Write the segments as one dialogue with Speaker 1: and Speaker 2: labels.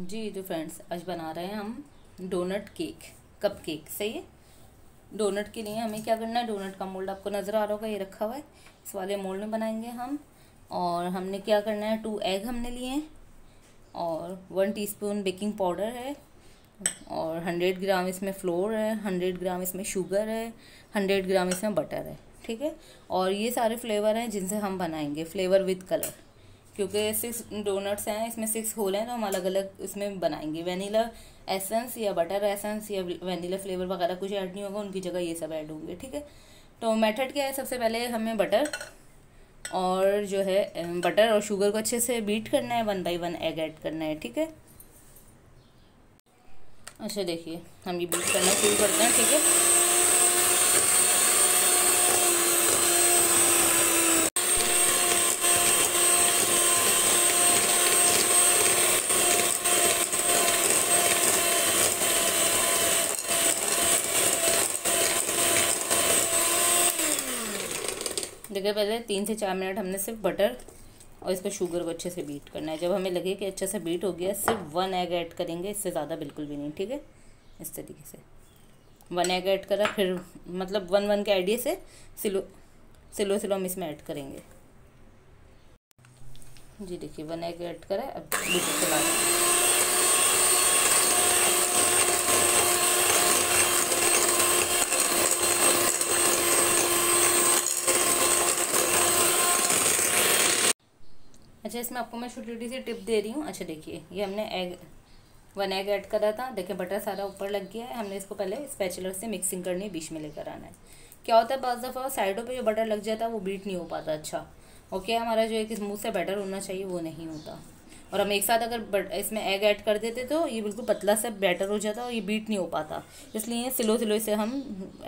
Speaker 1: जी तो फ्रेंड्स, आज बना रहे हैं हम डोनट केक, कप केक। सही है। डोनट के लिए हमें क्या करना है, डोनट का मोल्ड आपको नज़र आ रहा होगा, ये रखा हुआ है। इस वाले मोल्ड में बनाएंगे हम। और हमने क्या करना है, 2 एग हमने लिए हैं और 1 टीस्पून बेकिंग पाउडर है और 100 ग्राम इसमें फ्लोर है, 100 ग्राम इसमें शुगर है, 100 ग्राम इसमें बटर है। ठीक है। और ये सारे फ्लेवर हैं जिनसे हम बनाएंगे, फ्लेवर विद कलर। क्योंकि 6 डोनट्स हैं, इसमें 6 होल हैं, तो हम अलग अलग इसमें बनाएंगे। वनीला एसेंस या बटर एसेंस या वनीला फ्लेवर वगैरह कुछ ऐड नहीं होगा, उनकी जगह ये सब ऐड होंगे। ठीक है। तो मेथड क्या है, सबसे पहले हमें बटर और जो है बटर और शुगर को अच्छे से बीट करना है, 1 बाई 1 एग ऐड करना है। ठीक है। अच्छा देखिए, हम ये बीट करना शुरू करते हैं। ठीक है। देखिए, पहले 3 से 4 मिनट हमने सिर्फ बटर और इसको शुगर को अच्छे से बीट करना है। जब हमें लगे कि अच्छे से बीट हो गया, सिर्फ 1 एग ऐड करेंगे, इससे ज़्यादा बिल्कुल भी नहीं। ठीक है। इस तरीके से 1 एग ऐड करा, फिर मतलब 1 के आइडिया से स्लो स्लो स्लो हम इसमें ऐड करेंगे। जी देखिए, 1 एग ऐड करा, अब बीटर चला रहे हैं। अच्छा, इसमें आपको मैं छोटी छोटी सी टिप दे रही हूँ। अच्छा देखिए, ये हमने 1 एग ऐड करा था। देखिए बटर सारा ऊपर लग गया है। हमने इसको पहले स्पैचुलर से मिक्सिंग करनी है, बीच में लेकर आना है। क्या होता है, बाज़ दफ़ा साइडों पे जो बटर लग जाता है वो बीट नहीं हो पाता अच्छा। और क्या हमारा जो एक स्मूथ से बैटर होना चाहिए वो नहीं होता। और हम एक साथ अगर इसमें एग ऐड कर देते तो ये बिल्कुल पतला सा बैटर हो जाता और ये बीट नहीं हो पाता। इसलिए स्लो स्लो से हम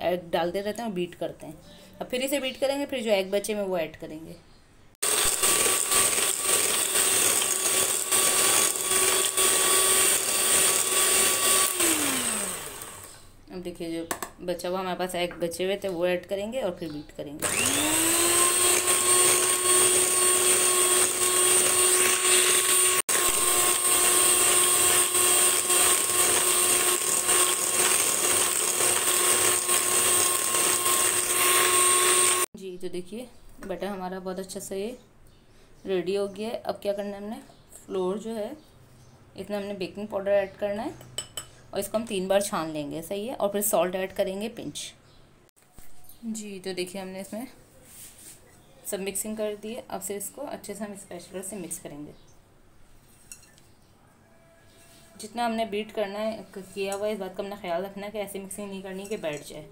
Speaker 1: एग डालते रहते हैं और बीट करते हैं। अब फिर इसे बीट करेंगे, फिर जो एग बचे में वो ऐड करेंगे। अब देखिए, जो बचा हुआ हमारे पास एग बचे हुए थे वो ऐड करेंगे और फिर बीट करेंगे। जी तो देखिए, बटर हमारा बहुत अच्छा से ये रेडी हो गया है। अब क्या करना है, हमने फ्लोर जो है इसमें हमने बेकिंग पाउडर ऐड करना है और इसको हम 3 बार छान लेंगे। सही है। और फिर सॉल्ट ऐड करेंगे पिंच। जी तो देखिए, हमने इसमें सब मिक्सिंग कर दी है। अब से इसको अच्छे से हम स्पैचुलर से मिक्स करेंगे। जितना हमने बीट करना है किया हुआ है, इस बात का हमने ख्याल रखना है कि ऐसे मिक्सिंग नहीं करनी कि बैठ जाए।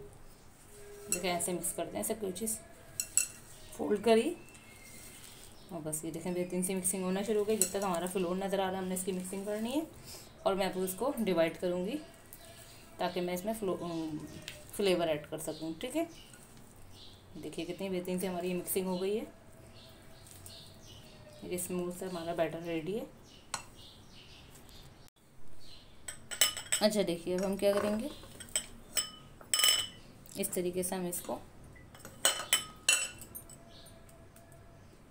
Speaker 1: देखिए ऐसे मिक्स करते हैं, ऐसे कोई चीज़ फोल्ड करी और बस ये देखें बेहतरीन सी मिक्सिंग होना शुरू हो गई। जब तक हमारा फ्लोर नज़र आ रहा है, हमने इसकी मिक्सिंग करनी है। और मैं अब उसको डिवाइड करूँगी ताकि मैं इसमें फ्लेवर ऐड कर सकूँ। ठीक है। देखिए कितनी बेहतरीन से हमारी ये मिक्सिंग हो गई है। ये स्मूथ से हमारा बैटर रेडी है। अच्छा देखिए, अब हम क्या करेंगे, इस तरीके से हम इसको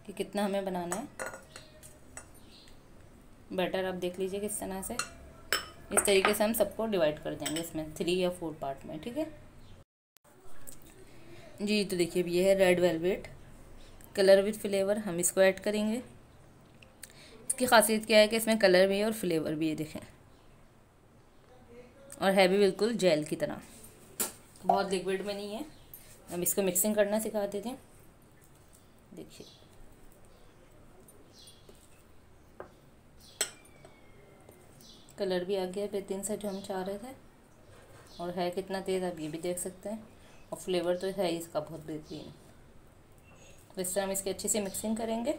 Speaker 1: कि कितना हमें बनाना है बैटर, आप देख लीजिए किस तरह से। इस तरीके से हम सबको डिवाइड कर देंगे इसमें 3 या 4 पार्ट में। ठीक है। जी तो देखिए, अब ये है red velvet colour with flavour, हम इसको ऐड करेंगे। इसकी खासियत क्या है कि इसमें कलर भी है और फ्लेवर भी है। देखें, और है भी बिल्कुल जेल की तरह, बहुत लिक्विड में नहीं है। हम इसको मिक्सिंग करना सिखा देते हैं। देखिए कलर भी आ गया बेहतरीन सा जो हम चाह रहे थे, और है कितना तेज़ आप ये भी देख सकते हैं। और फ्लेवर तो है इसका बहुत बेहतरीन। तो इस तरह हम इसकी अच्छे से मिक्सिंग करेंगे।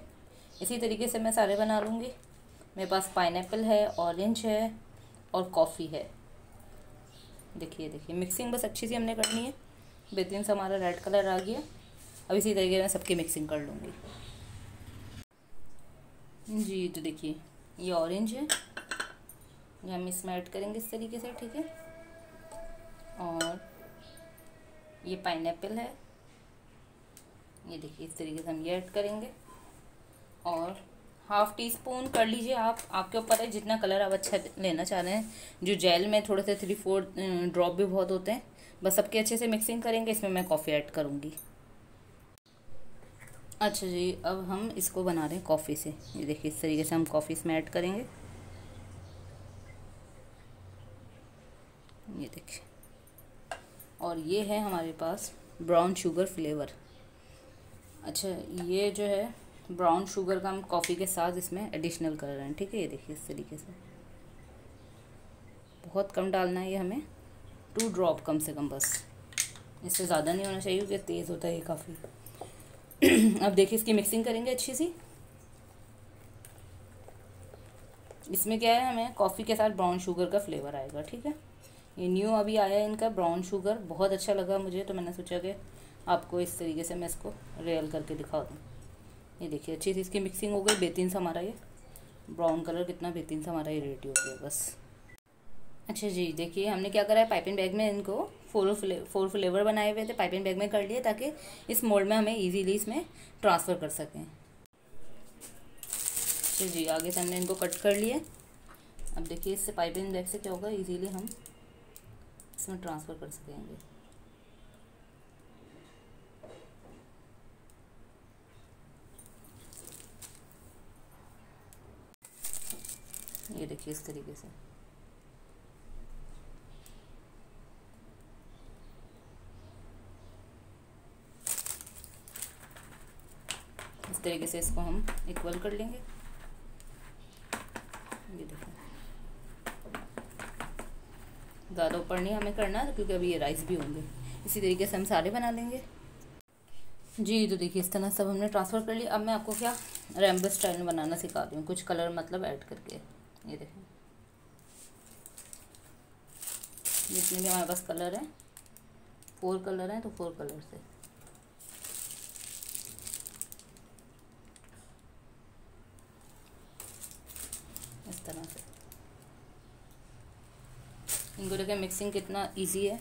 Speaker 1: इसी तरीके से मैं सारे बना लूँगी। मेरे पास पाइनएप्पल है, ऑरेंज है और कॉफ़ी है। देखिए देखिए, मिक्सिंग बस अच्छी सी हमने करनी है। बेहतरीन सा हमारा रेड कलर आ गया। अब इसी तरीके से सबकी मिक्सिंग कर लूँगी। जी तो देखिए, ये ऑरेंज है, ये हम इसमें ऐड करेंगे इस तरीके से। ठीक है। और ये पाइनएप्पल है, ये देखिए इस तरीके से हम ये ऐड करेंगे। और हाफ टी स्पून कर लीजिए आप, आपके ऊपर है जितना कलर आप अच्छा लेना चाह रहे हैं। जो जेल में थोड़े से 3-4 ड्रॉप भी बहुत होते हैं। बस सबके अच्छे से मिक्सिंग करेंगे। इसमें मैं कॉफ़ी ऐड करूँगी। अच्छा जी, अब हम इसको बना रहे हैं कॉफ़ी से। ये देखिए इस तरीके से हम कॉफ़ी इसमें ऐड करेंगे। ये देखिए, और ये है हमारे पास ब्राउन शुगर फ्लेवर। अच्छा, ये जो है ब्राउन शुगर का हम कॉफ़ी के साथ इसमें एडिशनल कर रहे हैं। ठीक है, ये देखिए इस तरीके से बहुत कम डालना है ये हमें, 2 ड्रॉप कम से कम बस, इससे ज़्यादा नहीं होना चाहिए क्योंकि तेज़ होता है ये काफ़ी। अब देखिए इसकी मिक्सिंग करेंगे अच्छी सी। इसमें क्या है, हमें कॉफ़ी के साथ ब्राउन शुगर का फ्लेवर आएगा। ठीक है, ये न्यू अभी आया है इनका ब्राउन शुगर, बहुत अच्छा लगा मुझे, तो मैंने सोचा कि आपको इस तरीके से मैं इसको रियल करके दिखा दूँ। ये देखिए अच्छी सी इसकी मिक्सिंग हो गई। बेहतरीन सा हमारा ये ब्राउन कलर कितना बेहतरीन सा हमारा ये रेडी हो गया बस। अच्छा जी, देखिए हमने क्या करा है, पाइपिंग बैग में इनको फोर फ्लेवर बनाए हुए थे, पाइपिंग बैग में कर लिए ताकि इस मोल्ड में हमें इजीली इसमें ट्रांसफ़र कर सकें। अच्छा जी, आगे से हमने इनको कट कर लिए। अब देखिए इससे पाइपिंग बैग से क्या होगा, इजीली हम इसमें ट्रांसफ़र कर सकेंगे। ये देखिए इस तरीके से। इस तरीके से इसको हम इक्वल कर लेंगे। ये देखो, ज़्यादा ऊपर नहीं हमें करना क्योंकि अभी ये राइस भी होंगे। इसी तरीके से हम सारे बना लेंगे जी। तो देखिए इस तरह सब हमने ट्रांसफ़र कर लिया। अब मैं आपको क्या रेम्बो स्टाइल में बनाना सिखा रही हूँ, कुछ कलर मतलब ऐड करके। ये देखें, जितने भी हमारे पास कलर हैं, 4 कलर हैं, तो 4 कलर से इस तरह से इनको देखें। मिक्सिंग कितना इजी है।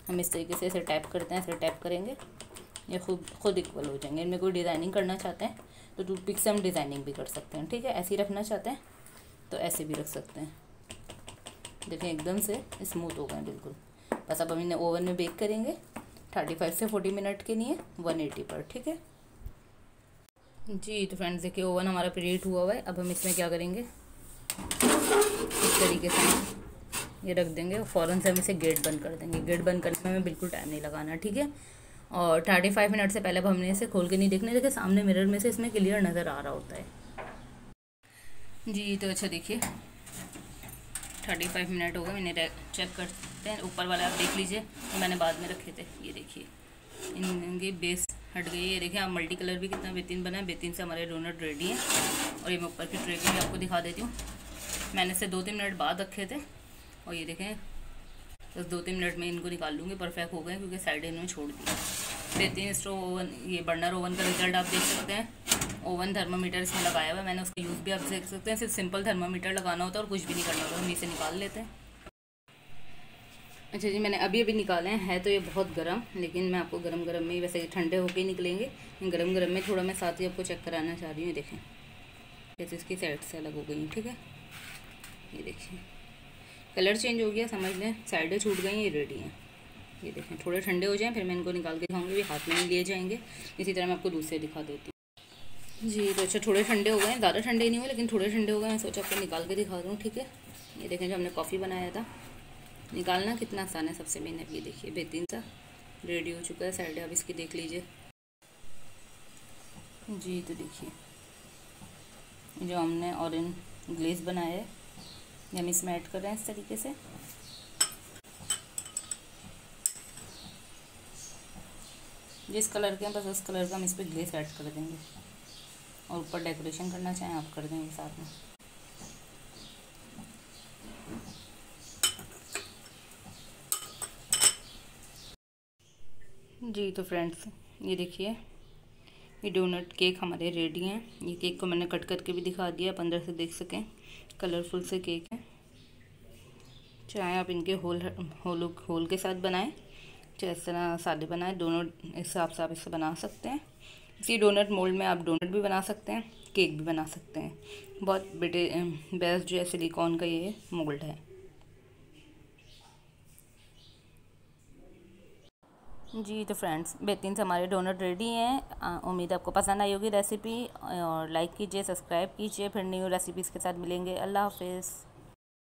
Speaker 1: हम इस तरीके से ऐसे टैप करते हैं, ऐसे टैप करेंगे, ये खुद इक्वल हो जाएंगे। इनमें कोई डिज़ाइनिंग करना चाहते हैं तो टूथपिक से हम डिज़ाइनिंग भी कर सकते हैं। ठीक है, ऐसे ही रखना चाहते हैं तो ऐसे भी रख सकते हैं। देखें एकदम से स्मूथ हो गए बिल्कुल। बस अब हम इन्हें ओवन में बेक करेंगे 35 से 40 मिनट के लिए 180 पर। ठीक है जी। तो फ्रेंड्स देखिए ओवन हमारा प्रीहीट हुआ है। अब हम इसमें क्या करेंगे, इस तरीके से ये रख देंगे और फ़ौरन से हम इसे गेट बंद कर देंगे। गेट बंद करने में हमें बिल्कुल टाइम नहीं लगाना। ठीक है, और 35 मिनट से पहले अब हमने इसे खोल के नहीं देखने। देखिए सामने मिरर में से इसमें क्लियर नज़र आ रहा होता है जी। तो अच्छा देखिए 35 मिनट हो गए, मैंने चेक करते हैं। ऊपर वाला आप देख लीजिए, तो मैंने बाद में रखे थे। ये देखिए इनकी बेस हट गई है। ये देखिए आप मल्टी कलर भी कितना बेहतरीन बना है। बेहतरीन से हमारे डोनट रेडी है। और ये मैं ऊपर की ट्रे भी आपको दिखा देती हूँ। मैंने इसे 2-3 मिनट बाद रखे थे और ये देखें बस 2-3 मिनट में इनको निकाल लूँगी। परफेक्ट हो गए क्योंकि साइड इन्होंने छोड़ दिया। बेहतरीन स्टोव ओवन, ये बर्नर ओवन का रिजल्ट आप देख सकते हैं। ओवन थर्मामीटर इसमें लगाया हुआ है, मैंने उसका यूज़ भी आप देख सकते हैं। सिर्फ सिंपल थर्मामीटर लगाना होता है और कुछ भी नहीं करना होता। हम इसे निकाल लेते हैं। अच्छा जी, मैंने अभी निकाले हैं। है तो ये बहुत गर्म, लेकिन मैं आपको गरम गरम में ही, वैसे ठंडे होके ही निकलेंगे, गरम गरम में थोड़ा मैं साथ ही आपको चेक कराना चाह रही हूँ। देखें जैसे इसकी साइड से अलग हो गई। ठीक है, ये देखिए कलर चेंज हो गया, समझ लें साइडें छूट गई, ये रेडी हैं। ये देखें थोड़े ठंडे हो जाएं फिर मैं इनको निकाल के दिखाऊंगी। भी हाथ में नहीं लिए जाएंगे। इसी तरह मैं आपको दूसरे दिखा देती हूँ जी। तो अच्छा थोड़े ठंडे हो गए, ज़्यादा ठंडे नहीं हुए लेकिन थोड़े ठंडे हो गए। मैं सोचा आपको निकाल के दिखा दूँ। ठीक है, ये देखें जो हमने कॉफ़ी बनाया था, निकालना कितना आसान है। सबसे मेन अब ये देखिए बेहतरीन सा रेडी हो चुका है। साइड अब इसकी देख लीजिए जी। तो देखिए जो हमने ऑरेंज ग्लेज बनाया है ये हम इसमें ऐड कर रहे हैं इस तरीके से। जिस कलर के हैं बस उस कलर का हम इस पर ग्लेज ऐड कर देंगे। और ऊपर डेकोरेशन करना चाहें आप कर देंगे साथ में। जी तो फ्रेंड्स ये देखिए ये डोनट केक हमारे रेडी हैं। ये केक को मैंने कट करके भी दिखा दिया, आप अंदर से देख सकें। कलरफुल से केक है। चाहे आप इनके होल के साथ बनाएं, चाहे इस तरह सादे बनाएं, दोनों हिसाब से आप इसे बना सकते हैं। इसी डोनट मोल्ड में आप डोनट भी बना सकते हैं। केक भी बना सकते हैं। बहुत बेस्ट जो है सिलिकॉन का ये मोल्ड है। जी तो फ्रेंड्स, बेहतरीन से हमारे डोनट रेडी हैं। उम्मीद है आपको पसंद आई होगी रेसिपी, और लाइक कीजिए, सब्सक्राइब कीजिए। फिर न्यू रेसिपीज़ के साथ मिलेंगे। अल्लाह हाफिज़।